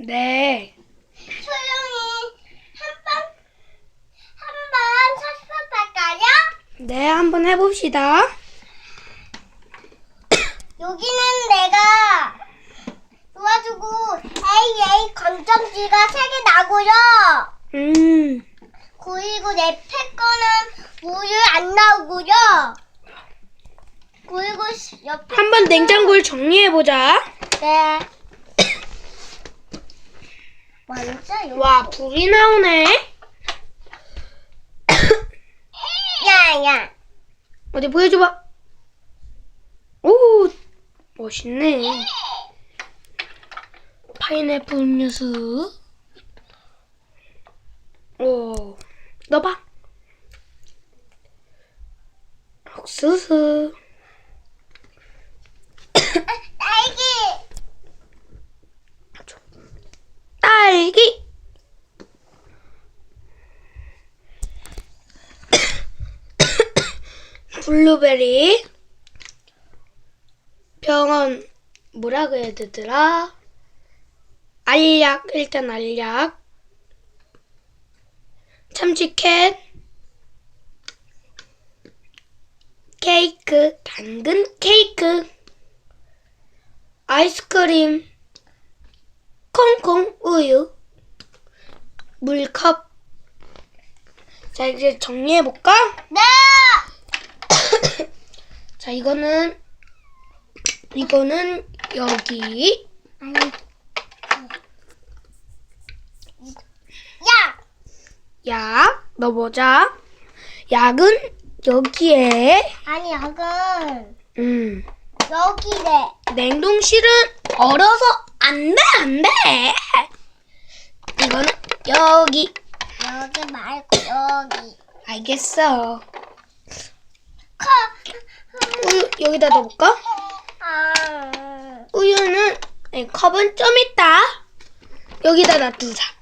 네. 소영이 한번 연습할까요? 네, 한번 해봅시다. 여기는 내가 도와주고 AA 검정지가 3개 나고요. 그리고 내 패거는 물을 안 나오고요. 그리고 옆에 한번 냉장고를 정리해보자. 네. 먼저 와, 불이 나오네. 야야. 어디 보여줘봐. 오, 멋있네. 파인애플 음료수. 오, 넣어봐. 옥수수. 딸기. 딸기. 블루베리. 병원 뭐라 그래야 되더라? 알약, 일단 알약. 참치캔. 케이크, 당근 케이크. 아이스크림. 콩콩 우유. 물컵. 자, 이제 정리해볼까? 네. 자, 이거는 여기. 야. 약 넣어보자. 약은 여기에. 아니 약은 여기래. 냉동실은 얼어서 안 돼. 이거는 여기. 여기 말고 여기. 알겠어. 우유 여기다 넣어볼까? 우유는 컵은 좀 있다. 여기다 놔두자.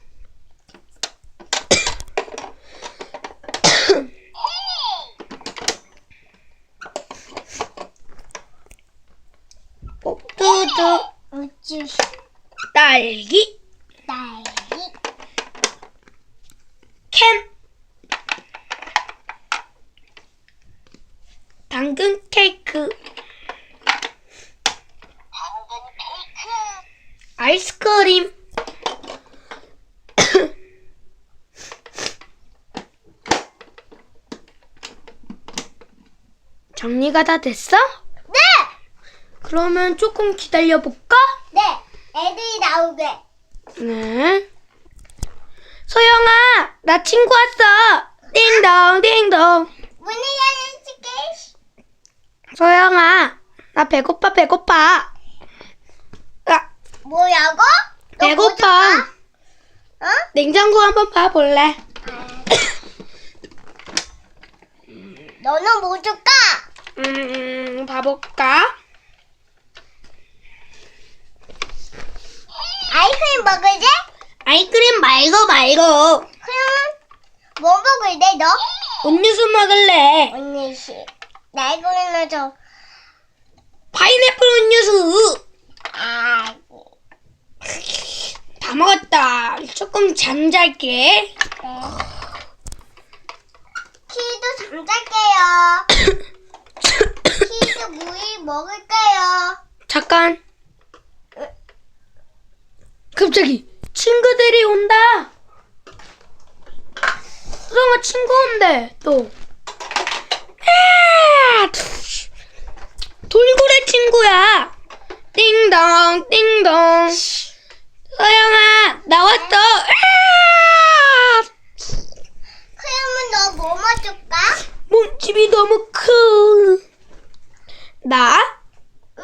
두두. 우쭈. 딸기. 딸기. 캔. 당근 케이크. 아이스크림. 정리가 다 됐어? 네. 그러면 조금 기다려볼까? 네. 애들이 나오게. 네. 소영아, 나 친구 왔어. 띵동, 띵동. 문을 열어줄게. 소영아, 나 배고파. 아, 뭐라고? 너 뭐 배고파. 줄까? 어? 냉장고 한번 봐볼래? 너는 뭐 줄까? 봐볼까? 아이스크림 먹을래? 아이스크림 말고. 그럼 뭐 먹을래 너? 음료수 먹을래. 언니 씨. 나 이거는 줘. 파인애플 음료수. 아. 다 먹었다. 조금 잠잘게. 네. 키도 잠잘게요. 키도 무이 먹을게요. 잠깐. 갑자기 친구들이 온다. 소영아 친구 온대. 또. 돌고래 친구야. 띵동 띵동. 소영아 나왔어. 그러면 너 뭐 먹을까? 몸집이 너무 커.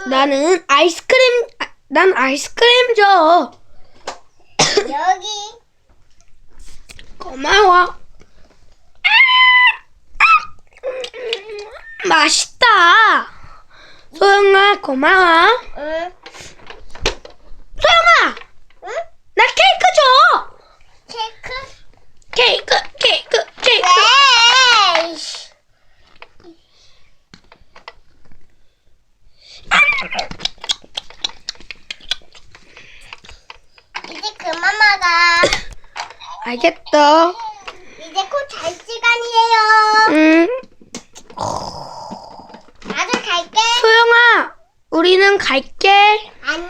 나는 아이스크림. 난 아이스크림 줘. 여기. 고마워. 맛있다. 소영아 고마워. 응. 소영아, 응? 나 케이크 줘. 케이크? 케이크. 네. 이제 그만 알겠어. 이제 곧 잘 시간이에요. 응. 나도 갈게. 소영아, 우리는 갈게. 안녕.